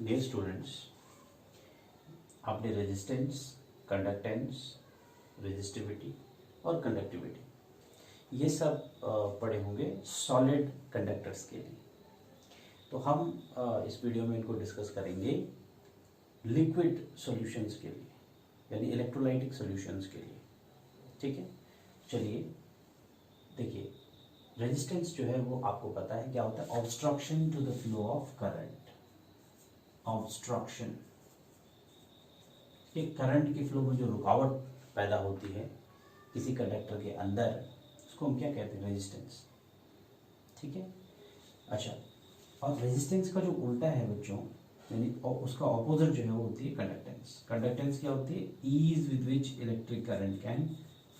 Dear students, आपने resistance, conductance, resistivity और conductivity ये सब पढ़े होंगे सॉलिड कंडक्टर्स के लिए। तो हम इस वीडियो में इनको डिस्कस करेंगे लिक्विड सॉल्यूशंस के लिए, यानी इलेक्ट्रोलाइटिक सॉल्यूशंस के लिए। ठीक है, चलिए देखिए, रेजिस्टेंस जो है वो आपको पता है क्या होता है। Obstruction to the flow of current. Obstruction कि करंट की फ्लो में जो रुकावट पैदा होती है किसी कंडक्टर के अंदर, उसको हम क्या कहते हैं, रेजिस्टेंस। ठीक है, अच्छा, और रेजिस्टेंस का जो उल्टा है बच्चों, यानी उसका ऑपोजिट जो है वो होती है कंडक्टेंस। कंडक्टेंस क्या होती है? Ease with which electric current can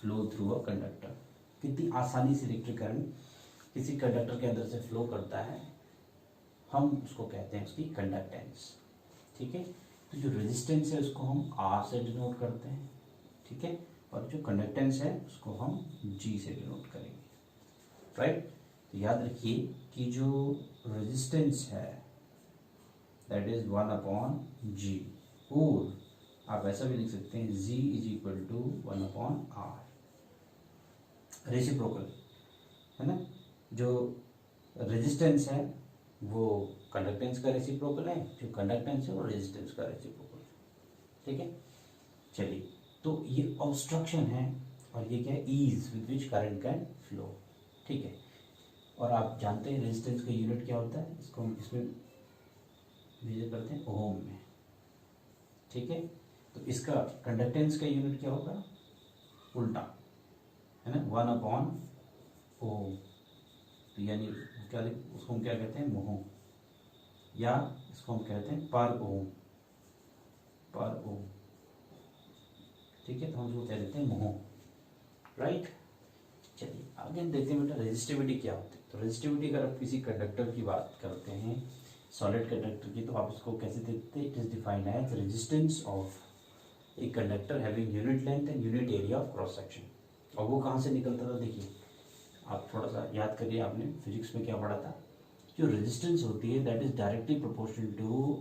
flow through a conductor. कितनी आसानी से इलेक्ट्रिक करंट किसी कंडक्टर के अंदर से फ्लो करता है, हम उसको कहते हैं उसकी कंडक्टेंस। ठीक है, तो जो रेजिस्टेंस है उसको हम आर से डिनोट करते हैं। ठीक है, और जो कंडक्टेंस है उसको हम जी से डिनोट करेंगे। राइट, तो याद रखिए कि जो रेजिस्टेंस है दैट इज 1/G, और आप ऐसा भी लिख सकते हैं G is equal to 1/R। Reciprocal है ना, जो रेजिस्टेंस है वो कंडक्टेंस का रेसिप्रोकल है, जो कंडक्टेंस है वो रेजिस्टेंस का रेसिप्रोकल है। ठीक है, चलिए, तो ये ऑब्स्ट्रक्शन है और ये क्या है? Ease with which current can flow. ठीक है, और आप जानते हैं रेजिस्टेंस का यूनिट क्या होता है, इसको हम इसमें मेजर करते हैं ओम में। ठीक है, तो इसका कंडक्टेंस का यूनिट क्या होगा? उल्टा है ना, 1/ओम। तो यानी क्या, उसको हम क्या कहते हैं? मोह, या इसको हम कहते हैं पर ओम। पर ओम, ठीक है, तो हम उसको क्या देते हैं? मोह। राइट, चलिए आगे देखते हैं बेटा रेजिस्टिविटी क्या होती है। तो रेजिस्टिविटी अगर आप किसी कंडक्टर की बात करते हैं, सॉलिड कंडक्टर की, तो आप इसको कैसे देखते हैं? It is defined as resistance of a conductor having unit length and unit area of cross section. और वो कहाँ से निकलता था? देखिए, आप थोड़ा सा याद करिए, आपने फिजिक्स में क्या पढ़ा था? जो रेजिस्टेंस होती है that is directly proportional to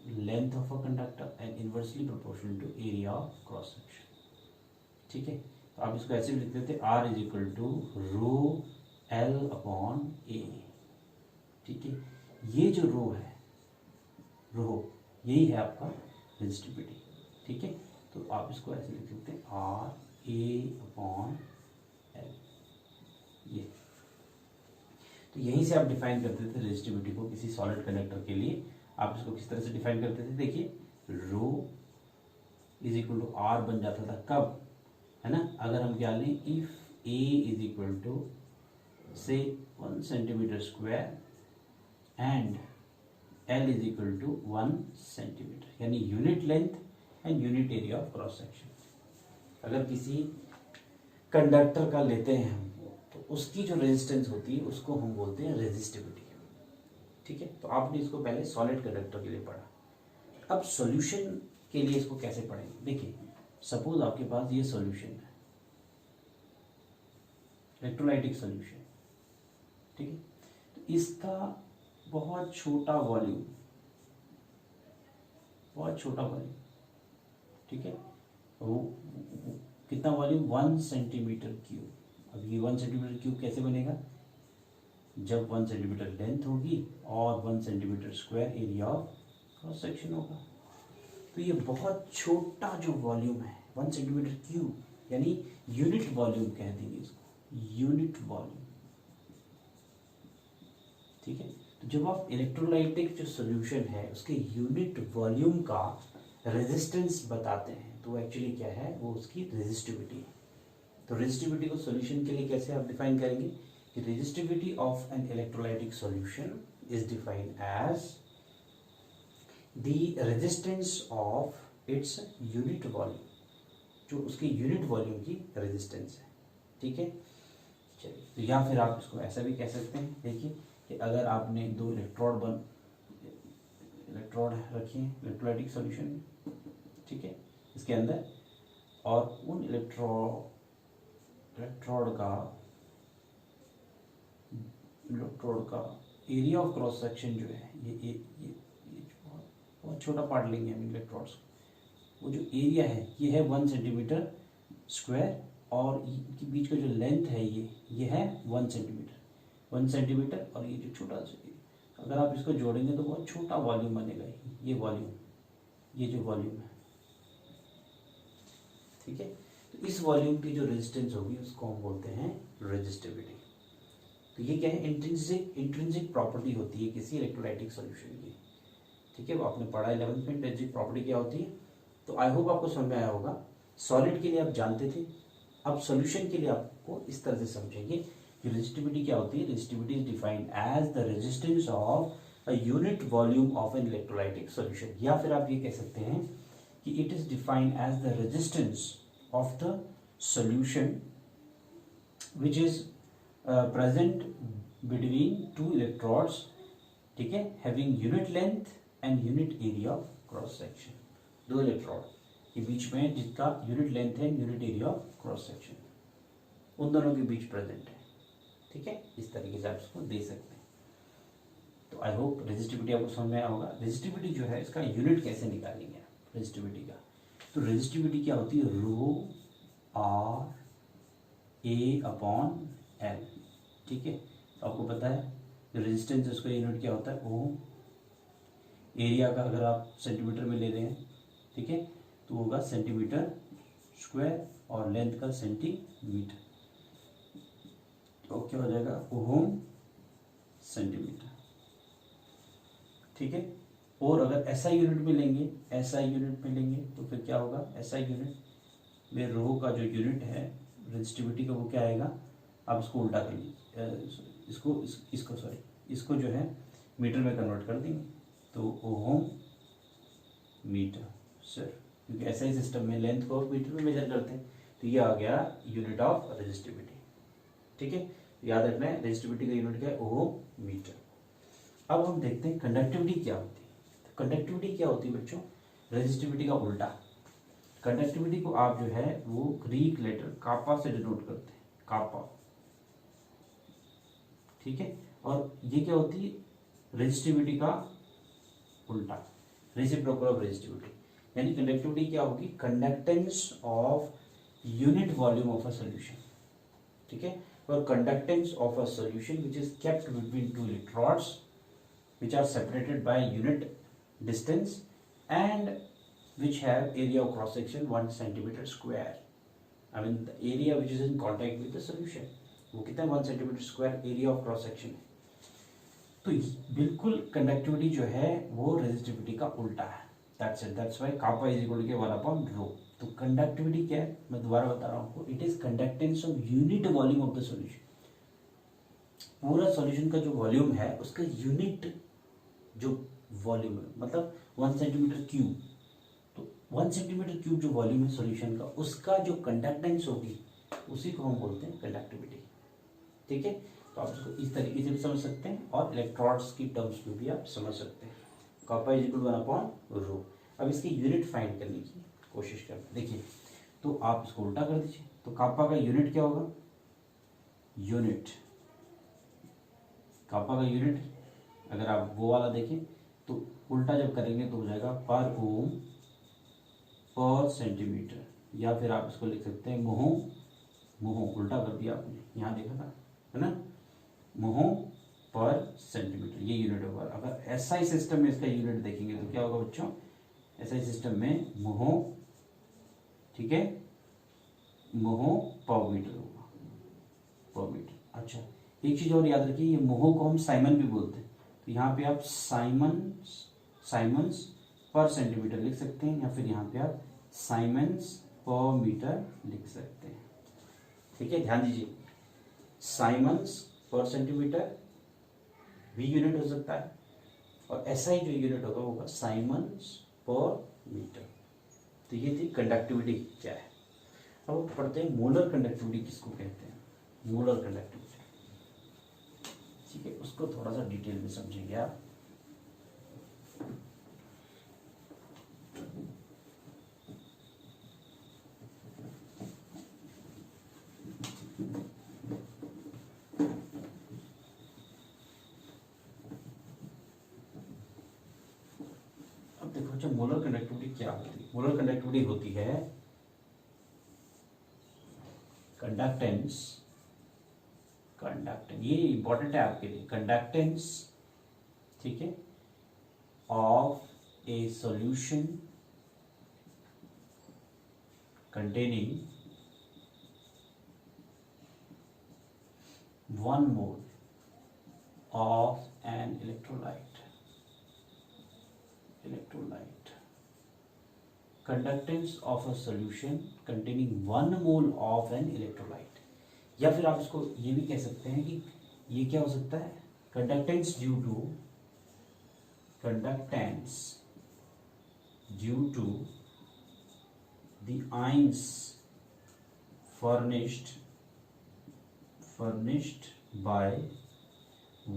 length of a conductor and inversely proportional to area of cross section. ठीक है, तो आप इसको ऐसे भी लिख देते हैं, R is equal to rho L/A। ठीक है, ये जो रो है, रो यही है आपका रेजिस्टिविटी। ठीक है, तो आप इसको ऐसे लिख सकते हैं RA/L। ये तो यहीं से आप डिफाइन करते थे रेजिस्टिविटी को किसी सॉलिड कंडक्टर के लिए। आप इसको किस तरह से डिफाइन करते थे? देखिए, रो इज इक्वल टू R बन जाता था कब, है ना, अगर हम क्या लें, if A is equal to say 1 centimetre square and L is equal to 1 centimetre, यानी unit length and unit area of cross section. अगर किसी कंडक्टर का लेते हैं हम, तो उसकी जो रेजिस्टेंस होती है उसको हम बोलते हैं रेजिस्टिविटी। ठीक है, तो आपने इसको पहले सॉलिड कंडक्टर के लिए पढ़ा। अब सॉल्यूशन के लिए इसको कैसे पढ़ेंगे? देखिए, सपोज आपके पास ये सॉल्यूशन है, इलेक्ट्रोलाइटिक सॉल्यूशन। ठीक है, तो इसका बहुत छोटा वॉल्यूम, बहुत छोटा वॉल्यूम। ठीक है, वो कितना वॉल्यूम? 1 centimetre cube. अब ये 1 सेंटीमीटर क्यूब कैसे बनेगा? जब 1 सेंटीमीटर लेंथ होगी और 1 centimetre square area of cross section होगा। तो ये बहुत छोटा जो वॉल्यूम है 1 सेंटीमीटर क्यूब, यानी यूनिट वॉल्यूम कह देंगे इसको, यूनिट वॉल्यूम। ठीक है, तो जब आप इलेक्ट्रोलाइटिक जो सॉल्यूशन है उसके यूनिट वॉल्यूम का रेजिस्टेंस बताते हैं, तो एक्चुअली क्या है, वो उसकी रेजिस्टिविटी है। तो रेजिस्टिविटी को सॉल्यूशन के लिए कैसे आप डिफाइन करेंगे कि resistivity of an electrolytic solution is defined as the resistance of its unit volume, जो उसकी यूनिट वॉल्यूम की रेजिस्टेंस है। ठीक है, चलिए, तो या फिर आप इसको ऐसा भी कह सकते हैं, देखिए कि अगर आपने दो इलेक्ट्रोड रखी हैं इलेक्ट्रोलाइटिक सॉल्यूशन में, ठीक है, इसके अंदर, और उन इलेक्ट्रोड का एरिया ऑफ क्रॉस सेक्शन जो है ये बहुत बहुत छोटा पार्ट लेंगे हम इलेक्ट्रोड्स को, वो जो एरिया है ये है 1 सेंटीमीटर स्क्वायर और इनके बीच का जो लेंथ है ये है 1 सेंटीमीटर, 1 सेंटीमीटर। और ये जो छोटा सा, अगर आप इसको जोड़ेंगे तो बहुत छोटा वॉल्यूम बनेगा, ये वॉल्यूम, ये जो वॉल्यूम है, ठीक है। तो इस वॉल्यूम की जो रेजिस्टेंस होगी उसको हम बोलते हैं रेजिस्टिविटी। तो ये क्या है, इंट्रिंसिक प्रॉपर्टी होती है किसी इलेक्ट्रोलाइटिक सॉल्यूशन की, ठीक है। वो आपने पढ़ा 11th में इंट्रिंसिक प्रॉपर्टी क्या होती है। तो आई होप आपको समझ में आया होगा। सॉलिड के लिए आप जानते थे, अब सॉल्यूशन के लिए आपको इस तरह से समझेंगे कि रेजिस्टिविटी क्या होती है। Resistivity is defined as the resistance of a unit volume of an electrolytic solution, या फिर आप ये कह सकते हैं कि it is defined as the resistance of the solution which is present between two electrodes, ठीक है, having unit length and unit area of cross section. दो इलेक्ट्रोड के बीच में जिसका यूनिट लेंथ है, unit area of cross section, उन दोनों के बीच प्रेजेंट है, ठीक है। इस तरीके से आप इसको दे सकते हैं। तो आई होप रेजिस्टिविटी आपको समझ में आया होगा। रेजिस्टिविटी जो है इसका यूनिट कैसे निकालेंगे आप रेजिस्टिविटी का। तो रेजिस्टिविटी क्या होती है, रो आर ए अपॉन एल, ठीक है। तो आपको पता है जो रेजिस्टेंस है उसका यूनिट क्या होता है, ओम। एरिया का अगर आप सेंटीमीटर में ले रहे हैं, ठीक है, तो होगा सेंटीमीटर स्क्वायर और लेंथ का सेंटीमीटर, तो क्या हो जाएगा, ओम सेंटीमीटर, ठीक है। और अगर एसआई यूनिट में लेंगे, एसआई यूनिट में लेंगे तो फिर क्या होगा, एसआई यूनिट में रो का जो यूनिट है रेजिस्टिविटी का वो क्या आएगा, आप इसको उल्टा कर लीजिए, इसको जो है मीटर में कन्वर्ट कर देंगे, तो ओम मीटर सर, क्योंकि एसआई सिस्टम में लेंथ को मीटर में मेजर करते हैं, तो ये आ गया यूनिट ऑफ रेजिस्टिविटी, ठीक है। याद रखना है रेजिस्टिविटी का यूनिट क्या है, ओम मीटर। अब हम देखते हैं कंडक्टिविटी क्या होती है। तो कंडक्टिविटी क्या होती है बच्चों, रेजिस्टिविटी का उल्टा। कंडक्टिविटी को आप जो है वो ग्रीक लेटर कापा से डिनोट करते हैं, कापा, ठीक है। और ये क्या होती है, रेजिस्टिविटी का उल्टा, रेसिप्रोकल ऑफ रेजिस्टिविटी। यानी कंडक्टिविटी क्या होगी, conductance of unit volume of a solution, ठीक है। और conductance of a solution which is kept between two electrodes which are separated by unit distance and which have area of cross section 1 centimeter square. I mean the area which is in contact with the solution, वो कितना 1 centimeter square area of cross section है। तो बिल्कुल conductivity जो है वो resistivity का उल्टा है। That's it. That's why kappa is equal to 1/ρ। तो कंडक्टिविटी क्या है, मैं दोबारा बता रहा हूँ आपको, it is conductance of unit volume of the solution. पूरा सॉल्यूशन का जो वॉल्यूम है उसका यूनिट जो वॉल्यूम है, मतलब 1 सेंटीमीटर क्यूब, तो 1 सेंटीमीटर क्यूब जो वॉल्यूम है सॉल्यूशन का, उसका जो कंडक्टेंस होगी उसी को हम बोलते हैं कंडक्टिविटी, ठीक है। तो आप इसको इस तरीके से भी समझ सकते हैं और इलेक्ट्रॉड्स की टर्म्स में भी आप समझ सकते हैं। Copper is equal 1/ρ। अब इसकी यूनिट फाइंड करने की कोशिश करते हैं। देखिए, तो आप इसको उल्टा कर दीजिए, तो कापा का यूनिट क्या होगा, यूनिट कापा का यूनिट अगर आप वो वाला देखें तो उल्टा जब करेंगे तो हो जाएगा पर ओम पर सेंटीमीटर, या फिर आप इसको लिख सकते हैं मोहो उल्टा कर दिया आपने, यहाँ देखा था है ना, मोहो पर सेंटीमीटर ये यूनिट होगा। अगर एसआई सिस्टम में इसका यूनिट देखेंगे तो क्या होगा बच्चों, एसआई सिस्टम में मोहो, ठीक है, मोहो पर मीटर होगा, पर मीटर। अच्छा, एक चीज और याद रखिए, ये मोहो को हम साइमन भी बोलते हैं, तो यहाँ पे आप साइमन्स पर सेंटीमीटर लिख सकते हैं, या फिर यहाँ पे आप साइमन्स पर मीटर लिख सकते हैं, ठीक है। ध्यान दीजिए, साइमन्स पर सेंटीमीटर भी यूनिट हो सकता है, और एसआई जो यूनिट होगा वो होगा साइमन्स पर मीटर। तो ये थी कंडक्टिविटी क्या है। अब पढ़ते हैं मोलर कंडक्टिविटी किसको कहते हैं, मोलर कंडक्टिविटी, ठीक है, उसको थोड़ा सा डिटेल में समझेंगे आप। अब देखो बच्चों मोलर कंडक्टिविटी क्या होती है? मोलर कंडक्टिविटी होती है कंडक्टेंस, ये इंपॉर्टेंट है आपके लिए, कंडक्टेंस, ठीक है, of A solution containing 1 mole of an electrolyte. Conductance of a solution containing 1 mole of an electrolyte. या फिर आप इसको ये भी कह सकते हैं कि ये क्या हो सकता है, conductance due to the ions furnished by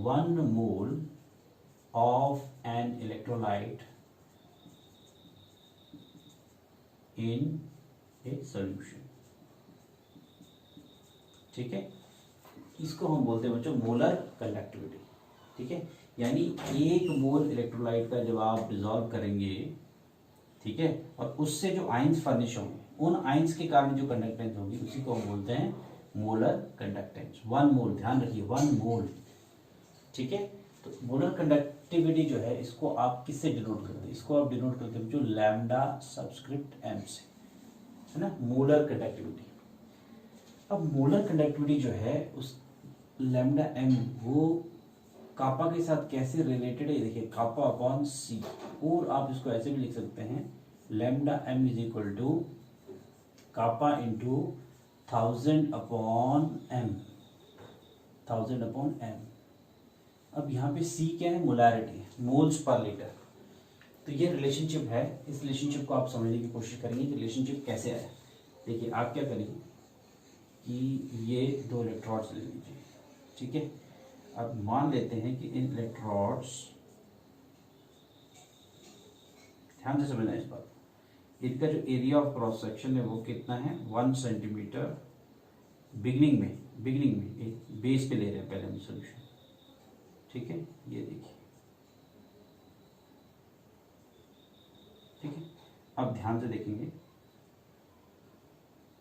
1 mole of an electrolyte in a solution. ठीक है, इसको हम बोलते हैं बच्चों मोलर कंडक्टिविटी। ठीक है, यानी 1 मोल इलेक्ट्रोलाइट का जब आप डिजॉल्व करेंगे, ठीक है, और उससे जो आयंस फर्निश होंगे, उन आयंस के कारण जो कंडक्टेंस होगी उसी को हम बोलते हैं मोलर कंडक्टेंस। 1 मोल, ध्यान रखिए 1 मोल। ठीक है, तो मोलर कंडक्टिविटी जो है इसको आप किससे डिनोट करते हैं? इसको आप डिनोट करते हैं जो लैम्डा सबस्क्रिप्ट एम से, है ना, मोलर कंडक्टिविटी। अब मोलर कंडक्टिविटी जो है उस लैम्डा एम वो कापा के साथ कैसे रिलेटेड है, देखिए कापा अपॉन सी, और आप इसको ऐसे भी लिख सकते हैं lambda M is equal to kappa into 1000 upon M, 1000 upon M. अब यहाँ पे सी क्या है, मोलैरिटी, मोल्स पर लीटर। तो ये रिलेशनशिप है, इस रिलेशनशिप को आप समझने की कोशिश करेंगे कि रिलेशनशिप कैसे है। देखिए आप क्या करेंगे कि ये 2 इलेक्ट्रोड्स ले लीजिए, ठीक है। अब मान लेते हैं कि इन इलेक्ट्रोड्स, ध्यान से समझना इस बात, इनका जो एरिया ऑफ क्रॉस सेक्शन है वो कितना है, 1 सेंटीमीटर। बिगनिंग में एक बेस पे ले रहे हैं पहले हम सोल्यूशन, ठीक है, ये देखिए, ठीक है। अब ध्यान से देखेंगे,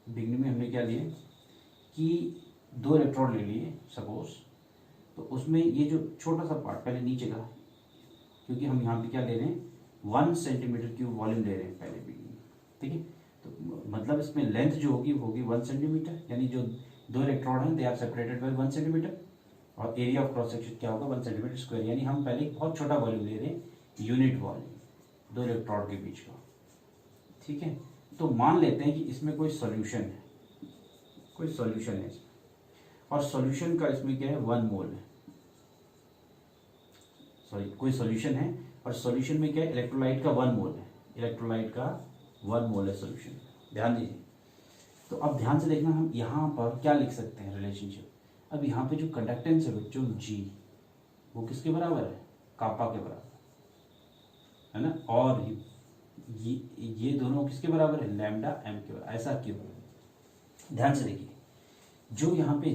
बिगनिंग में हमने क्या लिए कि 2 इलेक्ट्रोड ले लिए सपोज, तो उसमें ये जो छोटा सा पार्ट पहले नीचे का, क्योंकि हम यहाँ पे क्या ले रहे हैं 1 सेंटीमीटर क्यूब वॉल्यूम ले रहे हैं पहले बिगनिंग, ठीक है। तो मतलब इसमें लेंथ जो होगी 1 सेंटीमीटर, यानी जो 2 इलेक्ट्रोड हैं they are separated by 1 centimetre, और एरिया ऑफ क्रॉस सेक्शन क्या होगा 1 सेंटीमीटर स्क्वायर, यानी हम पहले एक बहुत छोटा वॉल्यूम ले रहे हैं, यूनिट वॉल्यूम 2 इलेक्ट्रोड के बीच का, ठीक है। तो मान लेते हैं कि इसमें कोई सॉल्यूशन है, इसमें, और सॉल्यूशन का इसमें क्या है 1 मोल है, सॉरी कोई सॉल्यूशन है और सॉल्यूशन में क्या है इलेक्ट्रोलाइट का 1 मोल है, इलेक्ट्रोलाइट का 1 मोल है सॉल्यूशन, ध्यान दीजिए। तो अब ध्यान से देखना, हम यहाँ पर क्या लिख सकते हैं रिलेशनशिप। अब यहाँ पे जो कंडक्टेंस है बच्चों जी, वो किसके बराबर है, कापा के बराबर, है ना, और ये दोनों किसके बराबर है, लैम्डा एम के बराबर। ऐसा क्यों, ध्यान से देखिए, जो यहाँ पे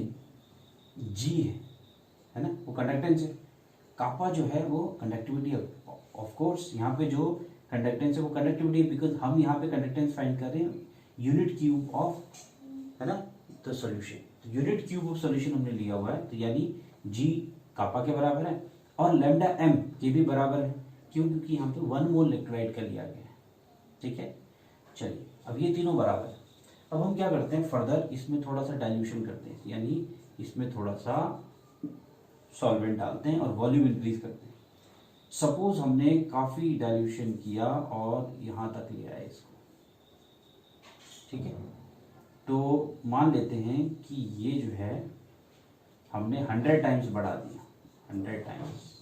जी है ना, वो कंडक्टेंस है, कापा जो है वो कंडक्टिविटी, ऑफ कोर्स यहाँ पे जो कंडक्टेंस है वो कंडक्टिविटी है, बिकॉज हम यहाँ पे कंडक्टेंस फाइंड कर रहे हैं यूनिट क्यूब ऑफ, है ना, तो सॉल्यूशन, तो यूनिट क्यूब ऑफ सॉल्यूशन हमने लिया हुआ है, तो यानी जी कापा के बराबर है और लैम्डा एम के भी बराबर है, क्यों, क्योंकि यहाँ पे 1 मोल इलेक्ट्रोलाइट का लिया गया है, ठीक है। चलिए अब ये तीनों बराबर है। अब हम क्या करते हैं, फर्दर इसमें थोड़ा सा डाइल्यूशन करते हैं, यानी इसमें थोड़ा सा सॉल्वेंट डालते हैं और वॉल्यूम इंक्रीज करते हैं। सपोज हमने काफ़ी डाइल्यूशन किया और यहाँ तक ले आए इसको, ठीक है, तो मान लेते हैं कि ये जो है हमने 100 टाइम्स बढ़ा दिया, 100 टाइम्स।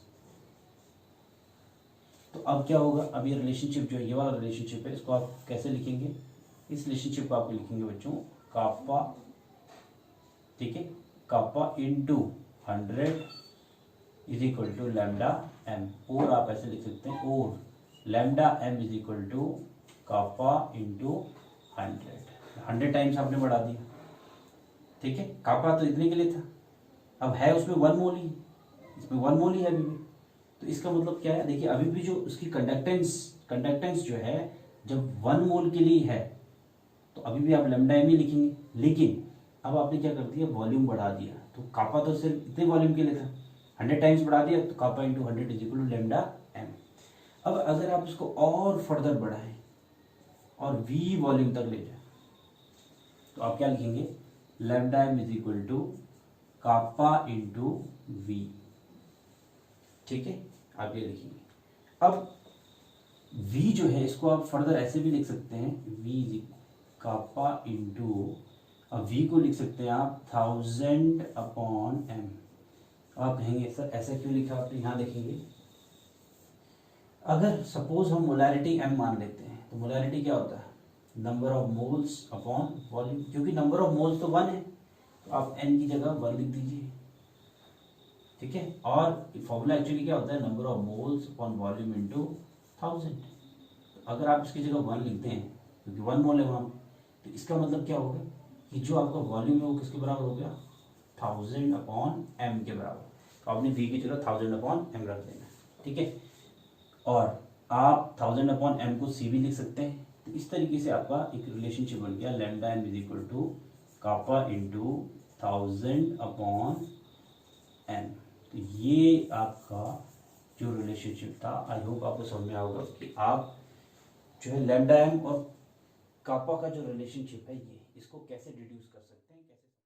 तो अब क्या होगा, अब ये रिलेशनशिप जो है, ये वाला रिलेशनशिप है, इसको आप कैसे लिखेंगे, इस रिलेशनशिप को आप लिखेंगे बच्चों कापा, ठीक है, kappa into 100 is equal to lambda M, और आप ऐसे लिख सकते हैं, और lambda M is equal to kappa into 100 times आपने बढ़ा दिया, ठीक है। कापा तो इतने के लिए था, अब है उसमें 1 मोल ही, इसमें 1 मोल ही है अभी भी, तो इसका मतलब क्या है, देखिए अभी भी जो उसकी कंडक्टेंस जो है जब 1 मोल के लिए है तो अभी भी आप लैम्डा एम ही लिखेंगे, लेकिन अब आपने क्या कर दिया, वॉल्यूम बढ़ा दिया। तो कापा तो सिर्फ इतने वॉल्यूम के लिए था, 100 टाइम्स बढ़ा दिया तो kappa into 100 is equal to lambda M. अब अगर आप इसको और फर्दर बढ़ाएं और वी वॉल्यूम तक ले जाए तो आप क्या लिखेंगे, lambda M is equal to kappa into V. ठीक है, आप ये लिखेंगे। अब v जो है इसको आप फर्दर ऐसे भी लिख सकते हैं, v कापा इंटू, अब v को लिख सकते हैं आप 1000 अपॉन m। आप कहेंगे सर ऐसा क्यों लिखा आपने, यहाँ देखेंगे अगर सपोज हम मोलैरिटी m मान लेते हैं तो मोलैरिटी क्या होता है, number of moles upon volume, क्योंकि नंबर ऑफ मोल्स तो 1 है तो आप n की जगह 1 लिख दीजिए। ठीक है, और फॉर्मूला एक्चुअली क्या होता है, number of moles upon volume into 1000। अगर आप इसकी जगह 1 लिखते हैं क्योंकि 1 मोल है वहाँ, तो इसका मतलब क्या होगा कि जो आपका वॉल्यूम है वो किसके बराबर हो गया, 1000 अपॉन एम के बराबर। तो आपने वी की जगह 1000 अपॉन एम रख देना। ठीक है, और आप 1000 अपॉन एम को सी भी लिख सकते हैं। तो इस तरीके से आपका एक रिलेशनशिप बन गया, lambda M is equal to kappa into 1000 upon M. तो ये आपका जो रिलेशनशिप था, आई होप आपको समझ में आएगा कि आप जो है लैम्डा एम और कापा का जो रिलेशनशिप है ये इसको कैसे डिड्यूस कर सकते हैं।